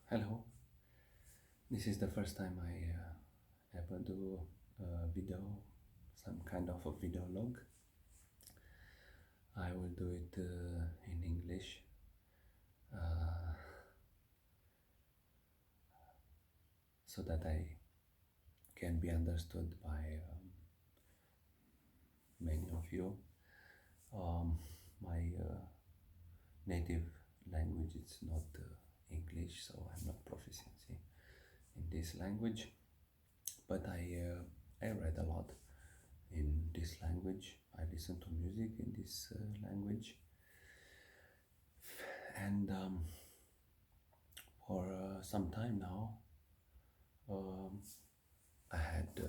Hello, this is the first time I ever do a video, some kind of a video log. I will do it in English uh, so that I can be understood by many of you. My native language is not English, so I'm not proficiency in this language, but I read a lot in this language. I listen to music in this language, and for some time now, um, I had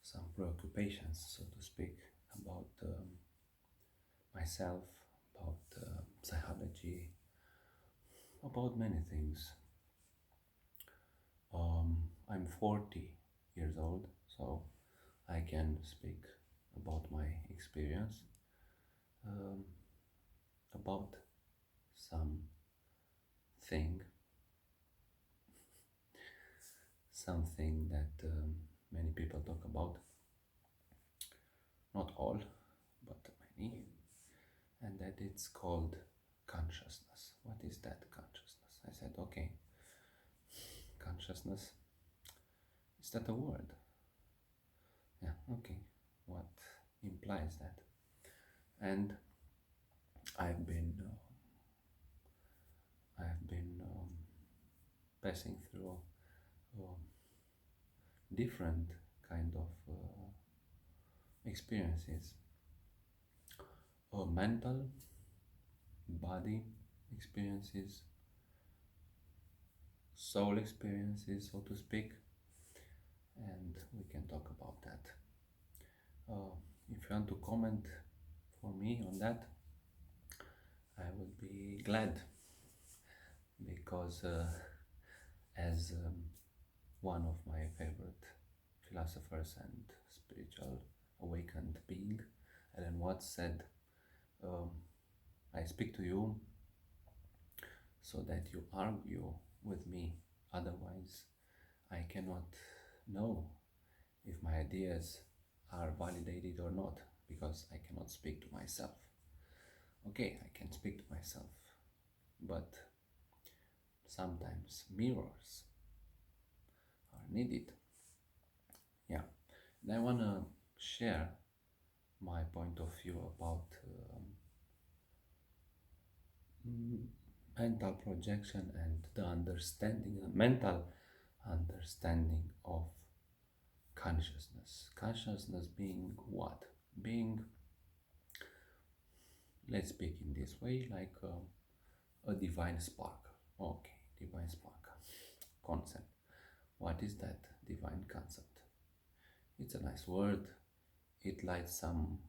some preoccupations, so to speak, about myself, about psychology, about many things. I'm 40 years old, so I can speak about my experience, um, about something, something that many people talk about, not all, but many, and that it's called consciousness. What is that consciousness? I said, okay, consciousness, is that a word? Yeah, okay, what implies that? And I've been passing through um, different kind of experiences, mental, body experiences, soul experiences, so to speak, and we can talk about that. If you want to comment for me on that, I will be glad because, as one of my favorite philosophers and spiritual awakened being, Alan Watts said, um, I speak to you so that you argue with me, otherwise, I cannot know if my ideas are validated or not, because I cannot speak to myself. Okay, I can speak to myself, but sometimes mirrors are needed. Yeah, and I want to share my point of view about mental projection and the understanding, the mental understanding of consciousness. Consciousness being what? Being, let's speak in this way, like a divine spark. Okay, divine spark concept. What is that divine concept? It's a nice word. It lights some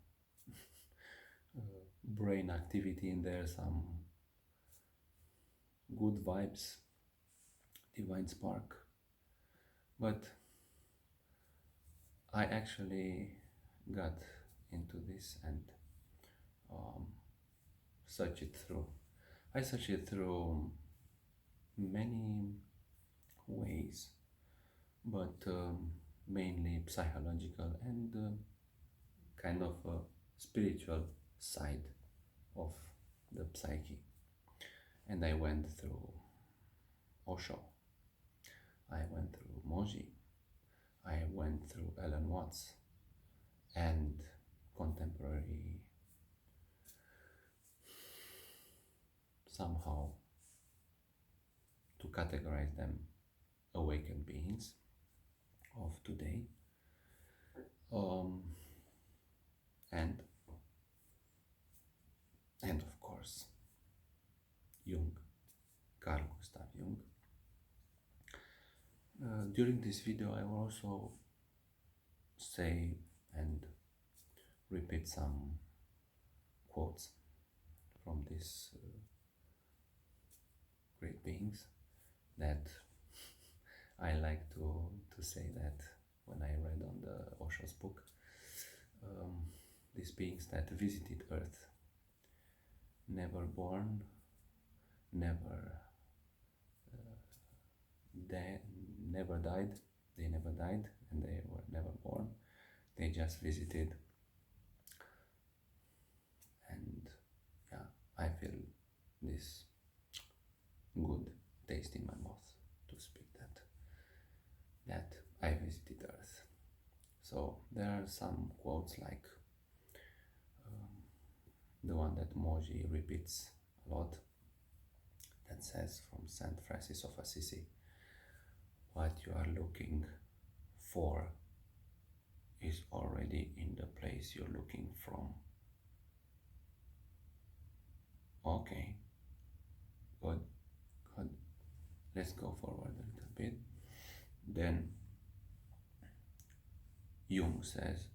brain activity in there, some good vibes, divine spark. But I actually got into this and um, searched it through. I searched it through many ways, but mainly psychological and kind of a spiritual side of the psyche. And I went through Osho, I went through Moji, I went through Alan Watts, and contemporary, somehow to categorize them, awakened beings of today, um, and of course Jung, Carl Gustav Jung. During this video I will also say and repeat some quotes from these great beings that I like to say that when I read on the Osho's book, these beings that visited Earth, never born, never they never died. They never died and they were never born. They just visited. And yeah, I feel this good taste in my mouth to speak that I visited Earth. So there are some quotes like the one that Moji repeats a lot, that says from Saint Francis of Assisi, what you are looking for is already in the place you're looking from. Okay, good, good. Let's go forward a little bit. Then Jung says,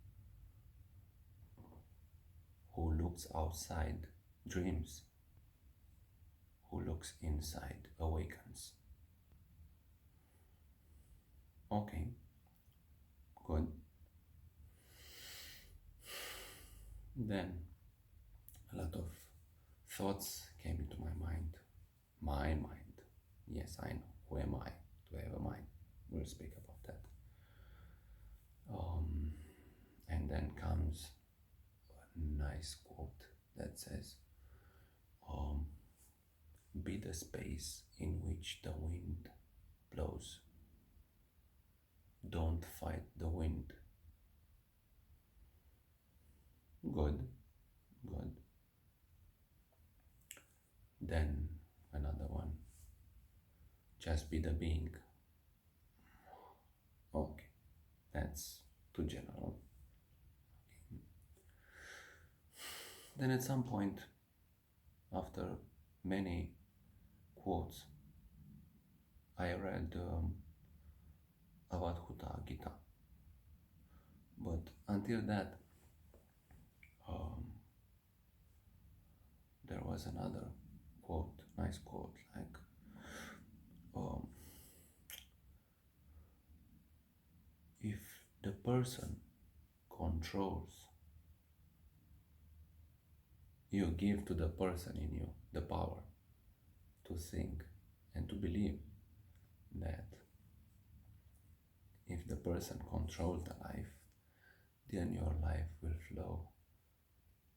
who looks outside dreams, who looks inside awakens. Okay, good. Then a lot of thoughts came into my mind. My mind. Yes, I know. Who am I to have a mind? We'll speak about that. And then comes a nice quote that says, be the space in which the wind blows. Don't fight the wind. Good, good. Then another one. Just be the being. Okay, that's too general. Okay. Then at some point, after many quotes, I read Avadhuta Gita. But until that, there was another quote, nice quote, like if the person controls, you give to the person in you the power to think and to believe that if the person controls the life, then your life will flow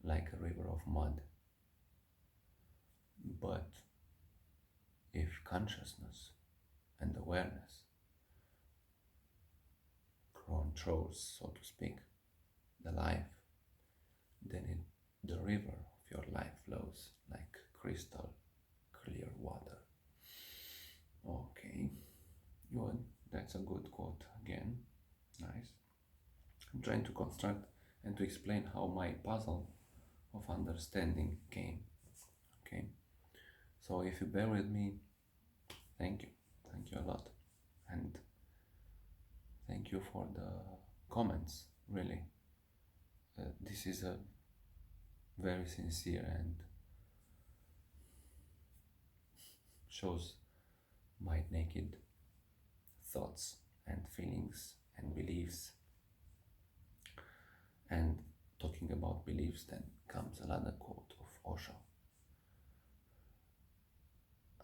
like a river of mud. But if consciousness and awareness controls, so to speak, the life, then the river of your life flows like crystal clear water. Okay, good. That's a good quote again. Nice. I'm trying to construct and to explain how my puzzle of understanding came. Okay, so if you bear with me, thank you a lot, and thank you for the comments. Really, this is a very sincere and shows my naked thoughts and feelings and beliefs. And talking about beliefs, then comes another quote of Osho.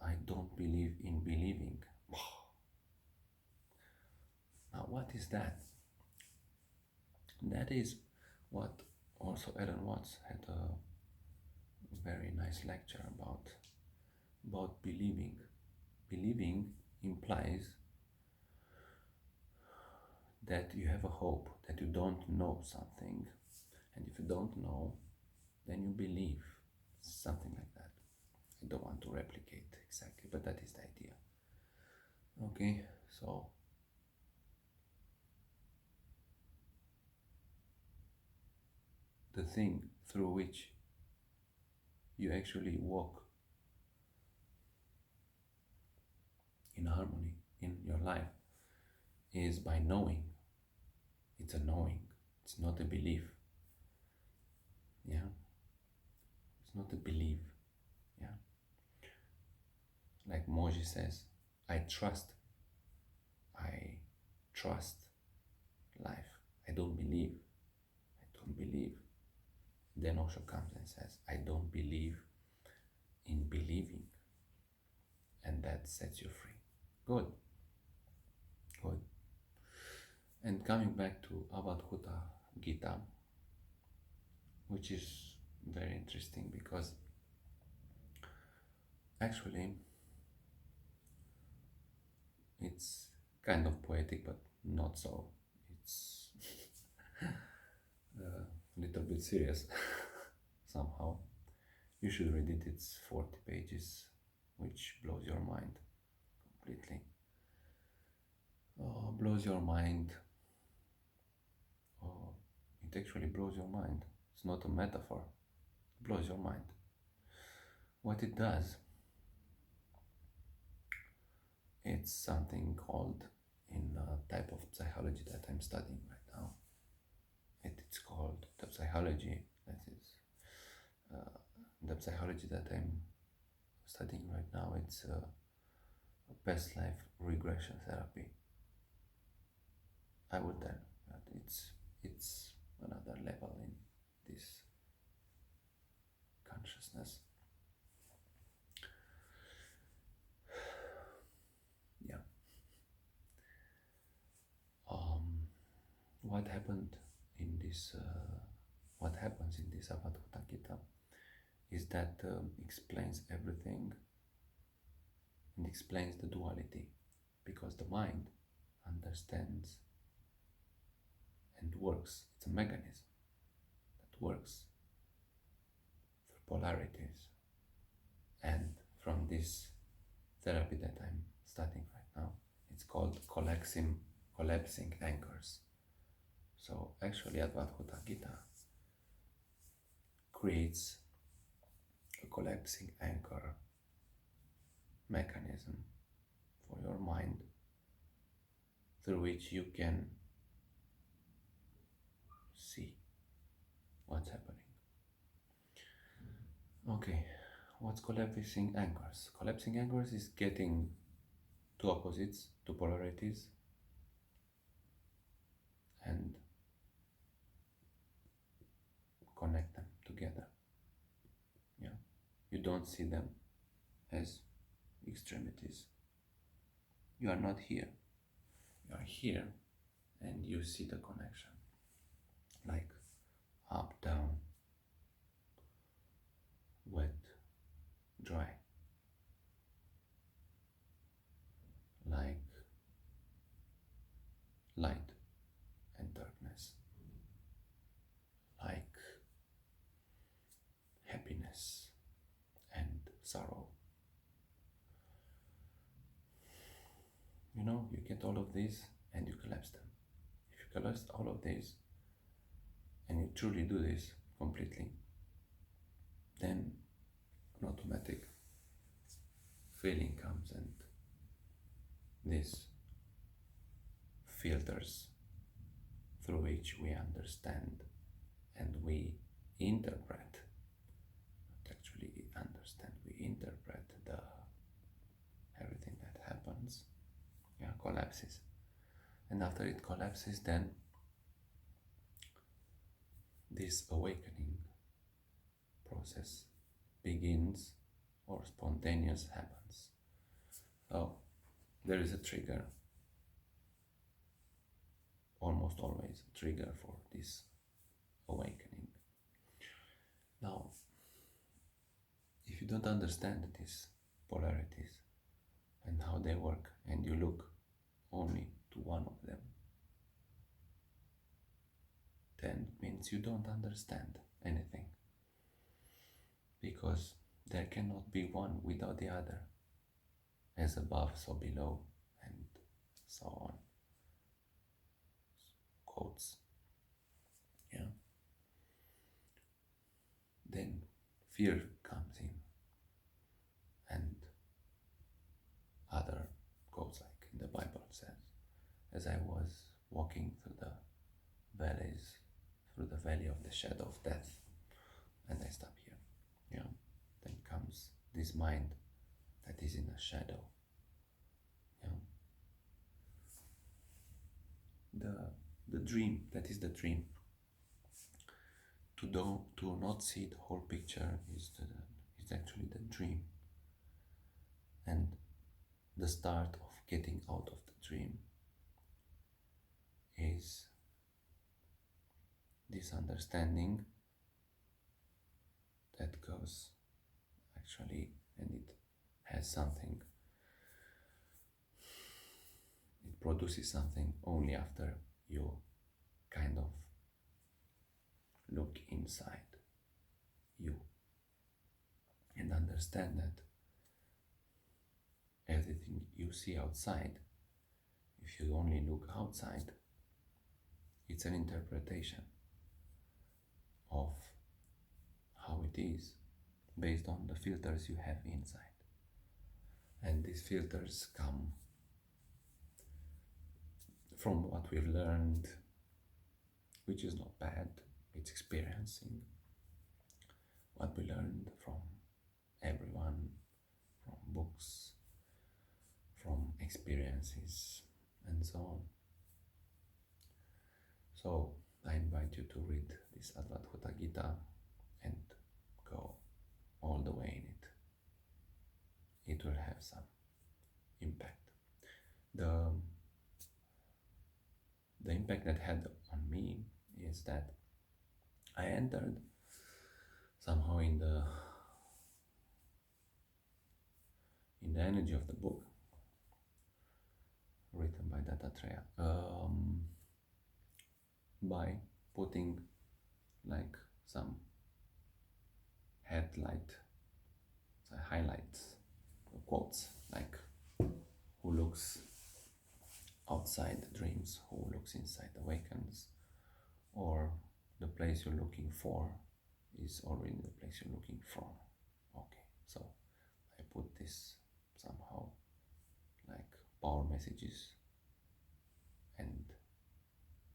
I don't believe in believing. Now, what is that? That is what also Alan Watts had a very nice lecture about believing. Believing implies that you have a hope, that you don't know something, and if you don't know, then you believe, something like that. I don't want to replicate exactly, but that is the idea. Okay, so the thing through which you actually walk in harmony in your life is by knowing. It's a knowing, it's not a belief. Yeah, it's not a belief. Yeah, like Moji says, I trust life. I don't believe. Then Osho comes and says, I don't believe in believing, and that sets you free. Good. And coming back to Avadhuta Gita, which is very interesting because actually it's kind of poetic, but not so. It's a little bit serious somehow. You should read it, it's 40 pages, which blows your mind completely. Blows your mind. Oh, it actually blows your mind. It's not a metaphor, it blows your mind. What it does, it's something called, in a type of psychology that I'm studying right now, it's called the psychology that is the psychology that I'm studying right now. It's past life regression therapy. I would tell that it's another level in this consciousness. Yeah. What happened in this? What happens in this Avadhuta Gita is that explains everything and explains the duality, because the mind understands and works. It's a mechanism that works through polarities. And from this therapy that I'm studying right now, it's called collapsing anchors. So actually Advaita Gita creates a collapsing anchor mechanism for your mind through which you can see what's happening. Okay, what's collapsing anchors? Collapsing anchors is getting two opposites, two polarities, and connect them together. Yeah, you don't see them as extremities. You are not here. You are here, and you see the connection, like up, down, wet, dry, like light and darkness, like happiness and sorrow. You know, you get all of these and you collapse them. If you collapse all of these and you truly do this completely, then an automatic feeling comes, and this filters through which we understand and we interpret, not actually understand, we interpret the everything that happens. Yeah, collapses. And after it collapses, then this awakening process begins, or spontaneous happens. Oh, there is a trigger, almost always a trigger for this awakening. Now, if you don't understand these polarities and how they work, and you look only to one of them, then it means you don't understand anything, because there cannot be one without the other, as above so below, and so on. Quotes. Yeah. Then fear comes in, and other quotes, like in the Bible says, as I was walking through the valley of the shadow of death, and I stop here. Yeah. Then comes this mind that is in a shadow. Yeah. The dream, that is the dream. To not see the whole picture is actually the dream. And the start of getting out of the dream is this understanding that goes actually, and it has something, it produces something only after you kind of look inside you and understand that everything you see outside, if you only look outside, it's an interpretation of how it is based on the filters you have inside. And these filters come from what we've learned, which is not bad, it's experiencing what we learned from everyone, from books, from experiences, and so on. So I invite you to read this Advaita Gita and go all the way in it. It will have some impact. The impact that had on me is that I entered somehow in the energy of the book written by Dattatreya, by putting like some highlights, quotes like, who looks outside dreams, who looks inside awakens, or the place you're looking for is already the place you're looking from. Okay, so I put this somehow like power messages and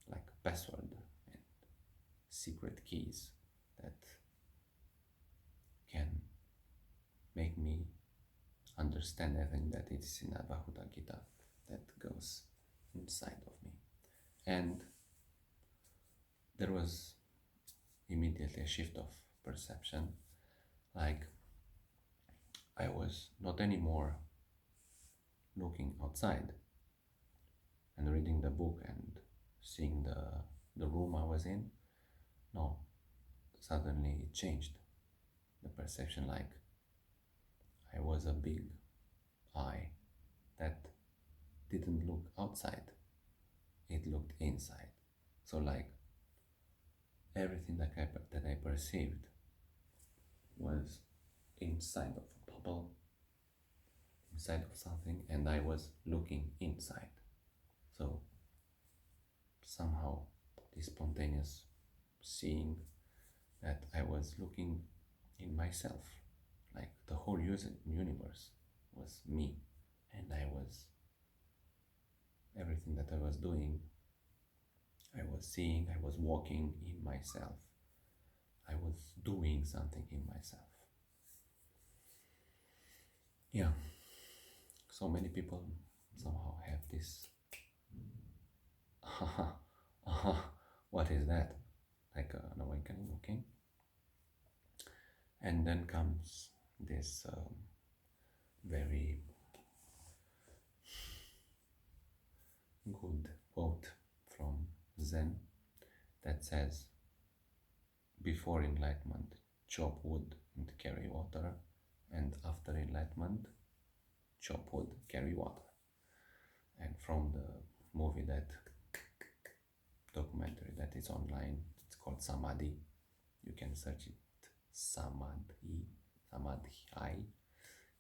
like password and secret keys that can make me understand everything that is in Advaita Gita that goes inside of me. And there was immediately a shift of perception, like I was not anymore looking outside and reading the book and seeing the room I was in. No, suddenly it changed the perception, like I was a big eye that didn't look outside, it looked inside. So like everything that I perceived was inside of a bubble, inside of something, and I was looking inside. So somehow this spontaneous seeing that I was looking in myself, like the whole universe was me, and everything that I was doing, I was seeing, I was walking in myself, I was doing something in myself. Yeah, so many people somehow have this, what is that? Like an awakening, okay? And then comes this very good quote from Zen that says, before enlightenment, chop wood and carry water, and after enlightenment, chop wood, carry water. And from the movie, that documentary that is online, it's called Samadhi. You can search it, Samadhi.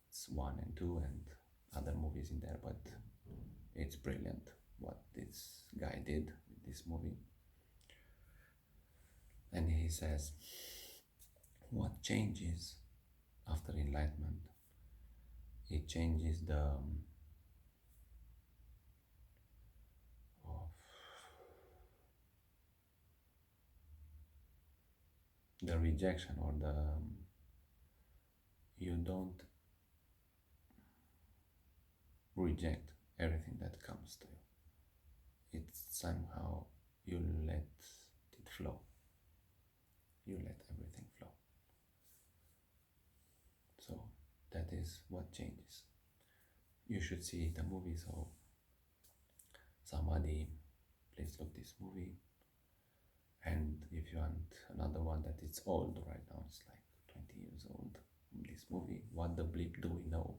It's 1 and 2 and other movies in there, but it's brilliant what this guy did with this movie. And he says, what changes after enlightenment? It changes the rejection, or you don't reject everything that comes to you. It's somehow you let it flow. You let everything flow. So that is what changes. You should see the movie. So Samadhi, please look this movie. And if you want another one that is old right now, it's like 20 years old, this movie, What the Bleep Do We Know?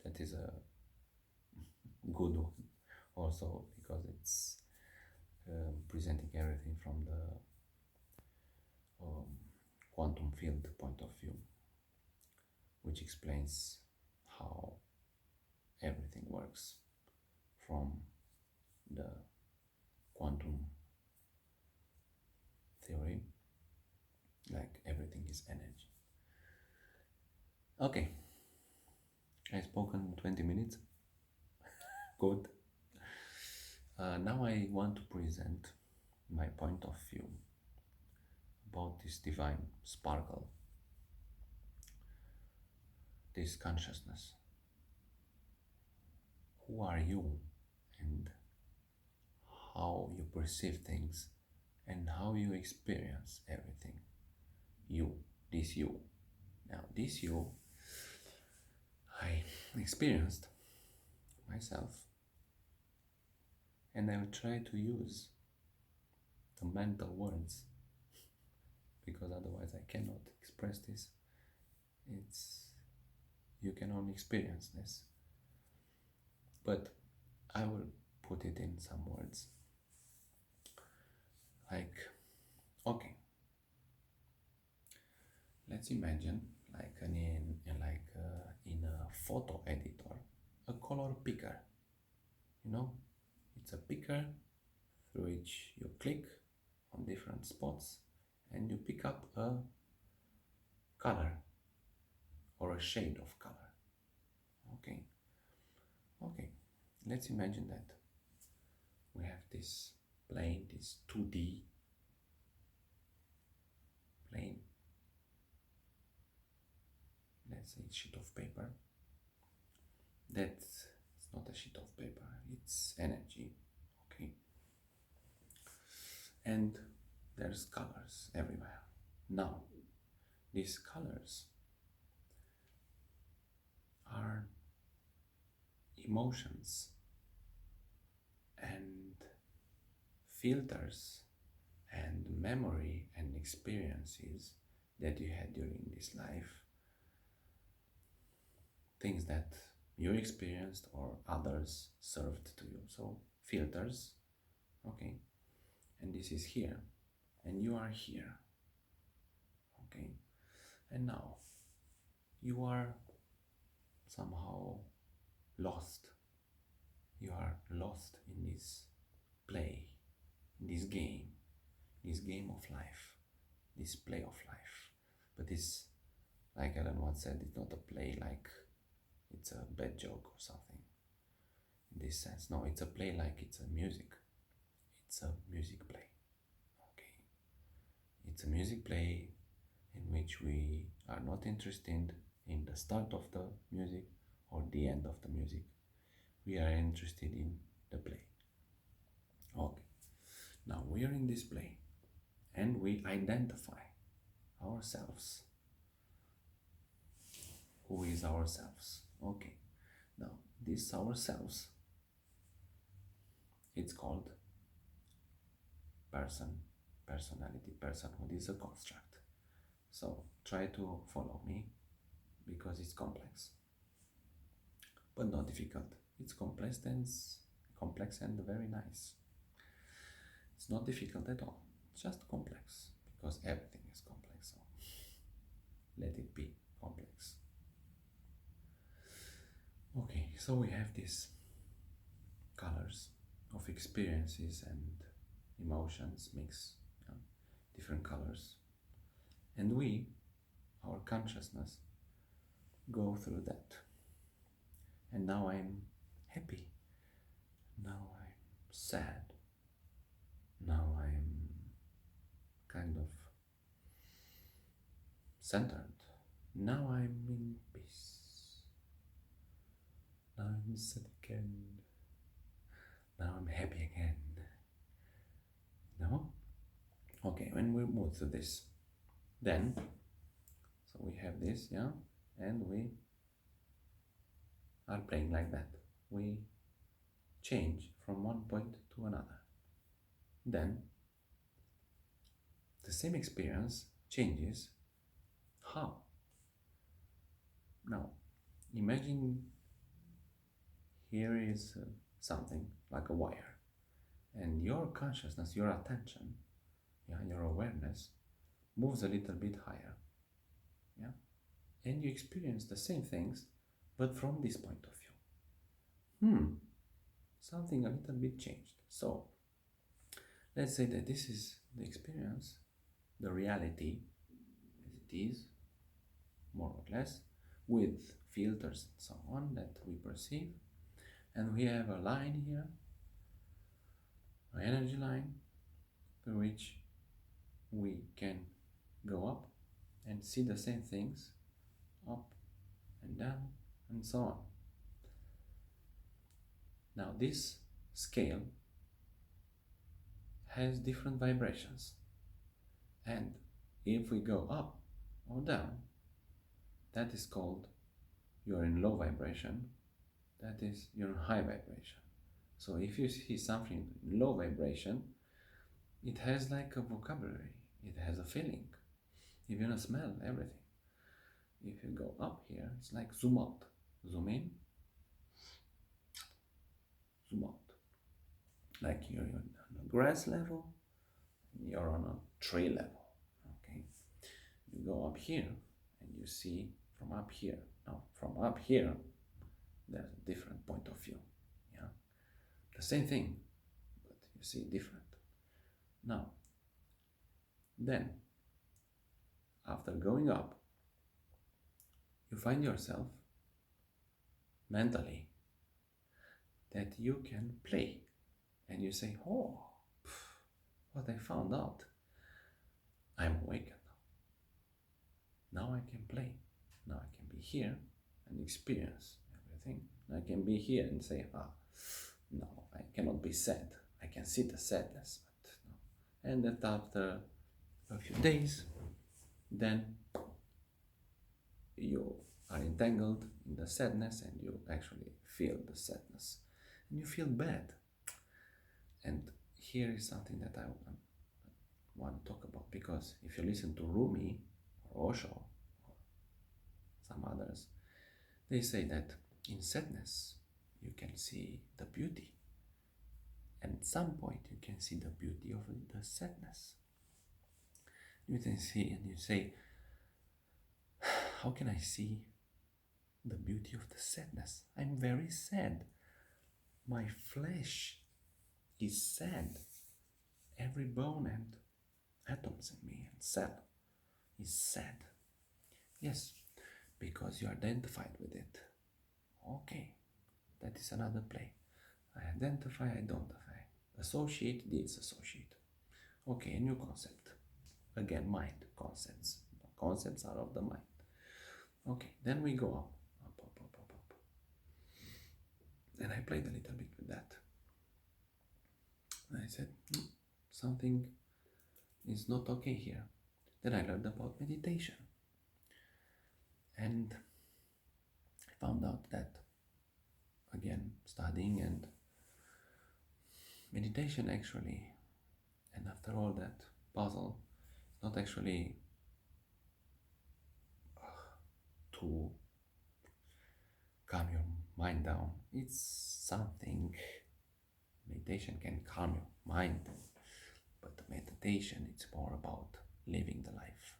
That is a good one also, because it's presenting everything from the quantum field point of view, which explains how everything works from the quantum theory, like everything is energy. Okay, I've spoken 20 minutes. Good. Now I want to present my point of view about this divine sparkle, this consciousness. Who are you, and how you perceive things, and how you experience everything. You, this you. Now, this you, I experienced myself, and I will try to use the mental words, because otherwise I cannot express this. You can only experience this, but I will put it in some words. Like, okay, let's imagine like in a photo editor, a color picker. It's a picker through which you click on different spots and you pick up a color or a shade of color. Okay, let's imagine that we have this plane, this 2D plane, let's say sheet of paper. That's not a sheet of paper, it's energy. Okay, and there's colors everywhere. Now, these colors are emotions and filters and memory and experiences that you had during this life, things that you experienced or others served to you. So filters, okay, and this is here, and you are here, okay, and now you are somehow lost. You are lost in this play, in this game of life, this play of life. But it's, like Ellen once said, it's not a play like it's a bad joke or something. In this sense, no, it's a play like it's a music. It's a music play. Okay, it's a music play in which we are not interested in the start of the music or the end of the music. We are interested in the play. Okay, now we are in this play and we identify ourselves. Who is ourselves? Okay, now this ourselves, it's called personality, personhood is a construct. So try to follow me, because it's complex, but not difficult. It's complex and very nice. It's not difficult at all. It's just complex, because everything is complex. So let it be complex. Okay, so we have these colors of experiences and emotions mix, different colors, and our consciousness, go through that. And now I'm happy, now I'm sad, now I'm kind of centered, now I'm in peace, now I'm sad again, now I'm happy again. No? Okay, when we move to this, then, so we have this, yeah, and we are playing like that. We change from one point to another. Then the same experience changes. How? Now, imagine here is something like a wire, and your consciousness, your attention, your awareness moves a little bit higher, and you experience the same things, but from this point of view. Something a little bit changed. So let's say that this is the experience, the reality as it is, more or less, with filters and so on that we perceive. And we have a line here, an energy line, through which we can go up and see the same things, up and down and so on. Now this scale has different vibrations, and if we go up or down, that is called you're in low vibration, that is you're in high vibration. So if you see something in low vibration, it has like a vocabulary, it has a feeling, you're gonna smell everything. If you go up here, it's like zoom out, zoom in, zoom out. Like you're on a grass level, you're on a tree level. Okay, you go up here and you see from up here. Now from up here, there's a different point of view. The same thing, but you see different. Now, then, after going up, you find yourself mentally that you can play, and you say, oh, what I found out, I'm awakened now I can play, now I can be here and experience everything. I can be here and say, no, I cannot be sad, I can see the sadness, but no. And that after a few days, then you are entangled in the sadness and you actually feel the sadness and you feel bad. And here is something that I want to talk about, because if you listen to Rumi or Osho or some others, they say that in sadness you can see the beauty, and at some point you can see the beauty of the sadness. You can see and you say, how can I see the beauty of the sadness? I'm very sad. My flesh is sad. Every bone and atoms in me and cell is sad. Yes, because you identified with it. Okay, that is another play. I identify, identify. Associate, disassociate. Okay, a new concept. Again, mind, concepts. Concepts are of the mind. Okay, then we go up. And I played a little bit with that. I said, something is not okay here. Then I learned about meditation. And I found out that, again, studying and meditation actually, and after all that puzzle, not actually to calm your mind down. It's something, meditation can calm your mind, but meditation, it's more about living the life.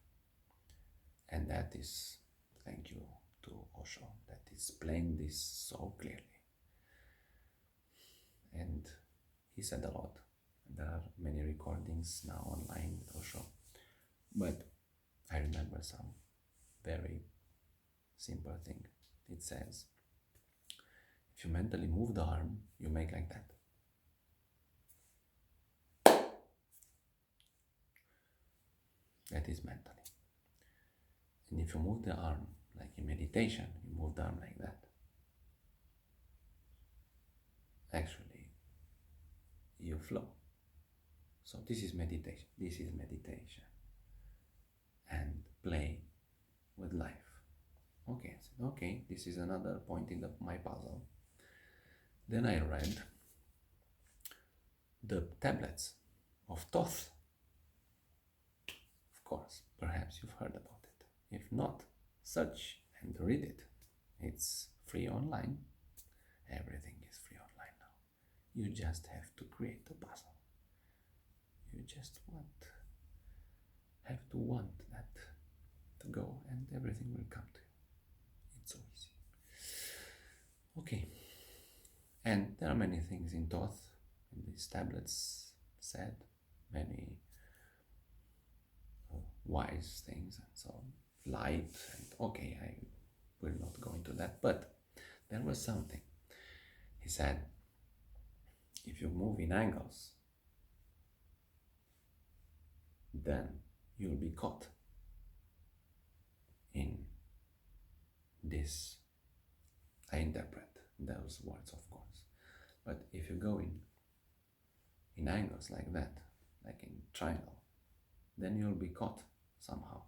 And that is, thank you to Osho, that explained this so clearly. And he said a lot. There are many recordings now online with Osho, but I remember some very simple thing. It says, if you mentally move the arm, you make like that. That is mentally. And if you move the arm, like in meditation, you move the arm like that. Actually, you flow. So this is meditation. This is meditation. And play with life. Okay, I said, okay, this is another point in my puzzle. Then I read the tablets of Thoth. Of course, perhaps you've heard about it. If not, search and read it. It's free online. Everything is free online now. You just have to create the puzzle. You just have to want that to go, and everything will come to you. It's so easy. Okay. And there are many things in Thoth, in these tablets said, many wise things and so on. Light, and okay, I will not go into that, but there was something. He said, if you move in angles, then you'll be caught in this. I interpret those words, of course. But if you go in angles like that, like in triangle, then you'll be caught somehow.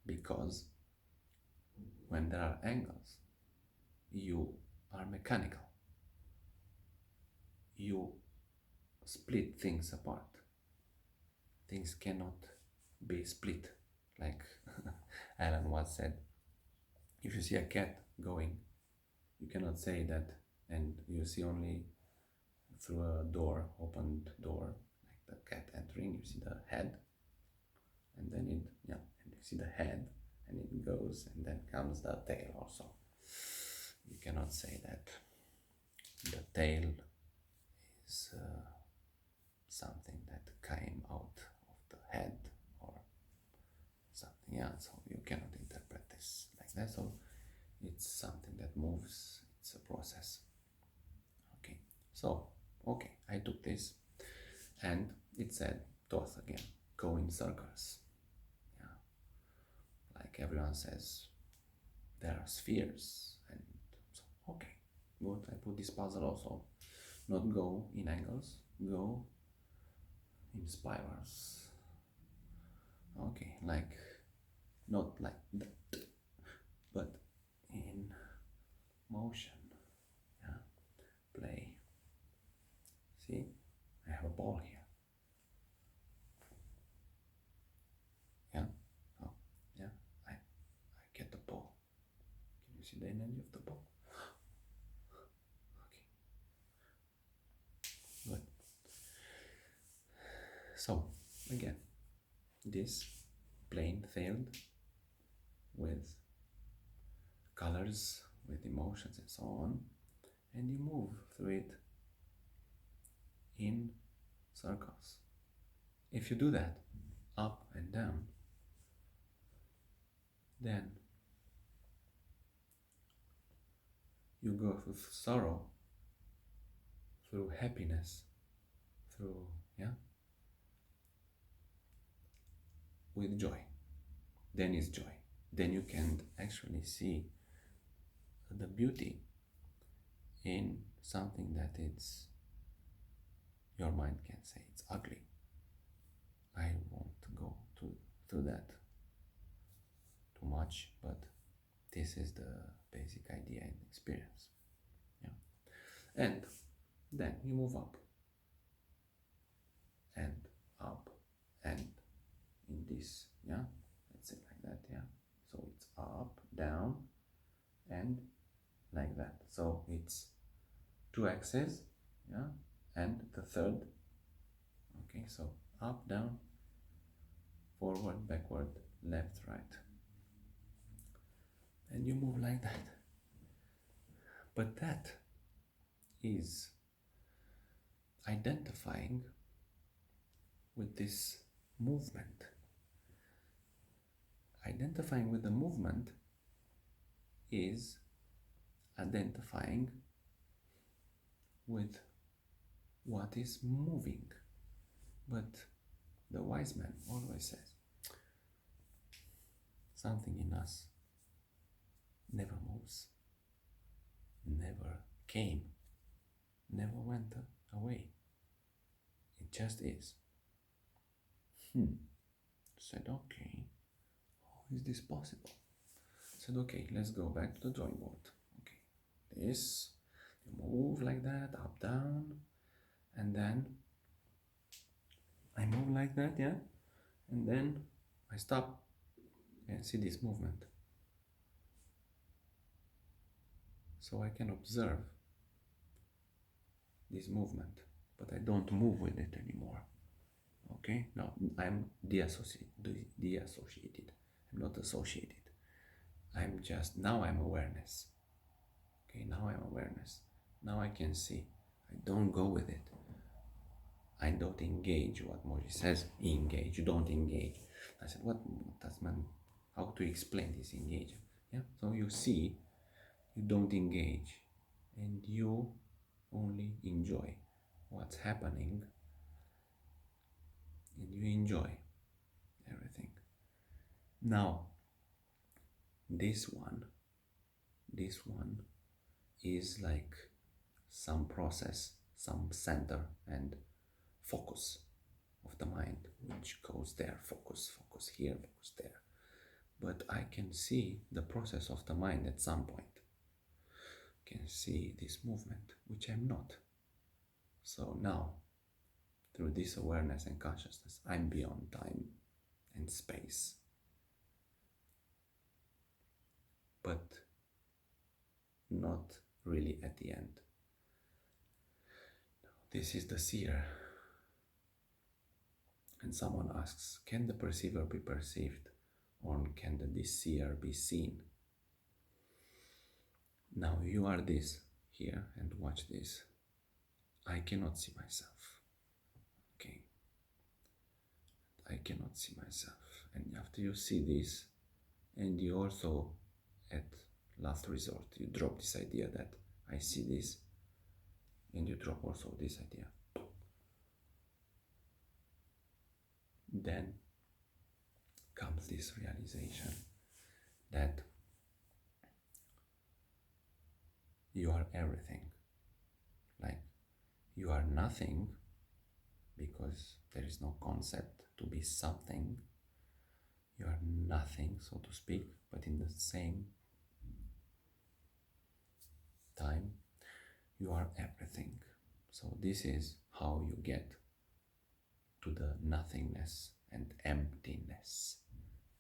Because when there are angles, you are mechanical. You split things apart. Things cannot be split. Like Alan Watts said, if you see a cat going, you cannot say that, and you see only through a door, opened door, like the cat entering, you see the head, and then and you see the head, and it goes, and then comes the tail also. You cannot say that the tail is something that came out of the head or something else. So you cannot interpret this like that. So it's something that moves. It's a process. Okay. So I took this, and it said Thoth again. Go in circles. Yeah. Like everyone says, there are spheres, and so good. I put this puzzle also. Not go in angles, go in spirals. Okay, like not like that, but in motion. Yeah, play. See, I have a ball here. Yeah. Oh, yeah. I get the ball. Can you see the energy of the ball? Good. So, again, this plane filled with colors, with emotions and so on, and you move through it in circles. If you do that, up and down, then you go through sorrow, through happiness, through, with joy. Then is joy. Then you can actually see the beauty in something that it's, your mind can say it's ugly. I won't go through that too much, but this is the basic idea and experience. Yeah. And then you move up and up and in this, let's say like that, so it's up, down, and like that. So it's two axes, and the third. Okay, so up, down, forward, backward, left, right, and you move like that. But that is identifying with this movement. Identifying with the movement is identifying with what is moving. But the wise man always says, something in us never moves, never came, never went away. It just is. Said, okay, how is this possible? Said, okay, let's go back to the drawing board. Okay, this, you move like that, up, down, and then I move like that, yeah, and then I stop and see this movement. So I can observe this movement, but I don't move with it anymore. Okay, now I'm deassociated. I'm not associated. I'm just, now I'm awareness. Okay, now I'm awareness. Now I can see. I don't go with it. I don't engage. What Moji says, engage. You don't engage. I said, what does man? How to explain this engage? Yeah. So you see, you don't engage, and you only enjoy what's happening, and you enjoy everything. Now, this one is like some process, some center and focus of the mind, which goes there, focus here, focus there. But I can see the process of the mind at some point. I can see this movement, which I'm not. So now, through this awareness and consciousness, I'm beyond time and space. But not really at the end. This is the seer. And someone asks, can the perceiver be perceived, or can the seer be seen? Now you are this here, and watch this. I cannot see myself. Okay. I cannot see myself. And after you see this, and you also, at last resort, you drop this idea that I see this, and you drop also this idea. Then comes this realization that you are everything. Like, you are nothing because there is no concept to be something. You are nothing, so to speak, but in the same time, you are everything. So this is how you get to the nothingness and emptiness.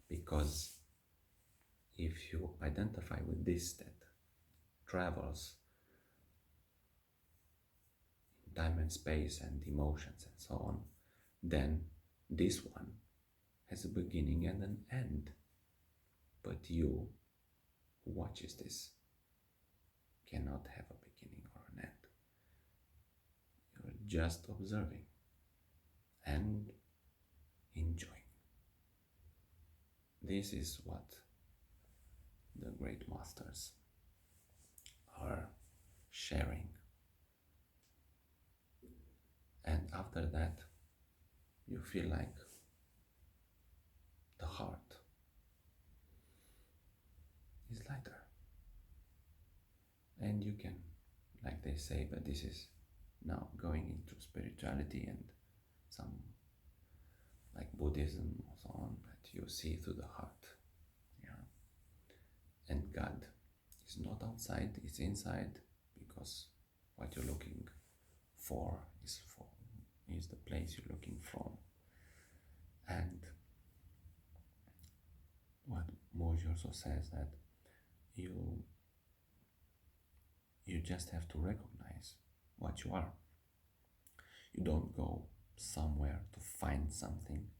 Because if you identify with this that travels in time and space and emotions and so on, then this one has a beginning and an end. But you, who watches this, cannot have a beginning or an end. You're just observing and enjoying. This is what the great masters are sharing. And after that, you feel like the heart is lighter. And you can, like they say, but this is now going into spirituality and some like Buddhism or so on, that you see through the heart. Yeah. And God is not outside, it's inside, because what you're looking for is the place you're looking from. And what Moji also says, that you just have to recognize what you are. You don't go somewhere to find something,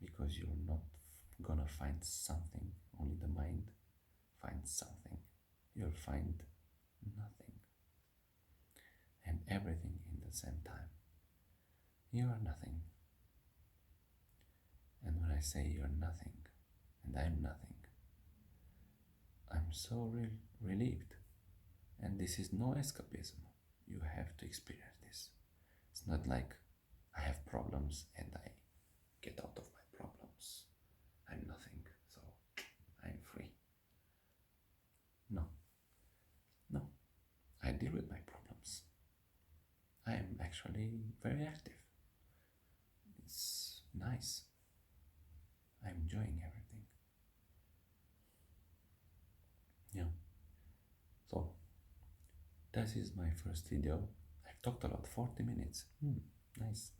because you're not gonna find something. Only the mind finds something. You'll find nothing and everything in the same time. You are nothing. And when I say you're nothing and I'm nothing, I'm so relieved. And this is no escapism. You have to experience this. It's not like I have problems and I get out of my problems. I'm nothing, so I'm free. No. I deal with my problems. I am actually very active. It's nice. I'm enjoying everything. Yeah. So, this is my first video. I've talked a lot, 40 minutes. Nice.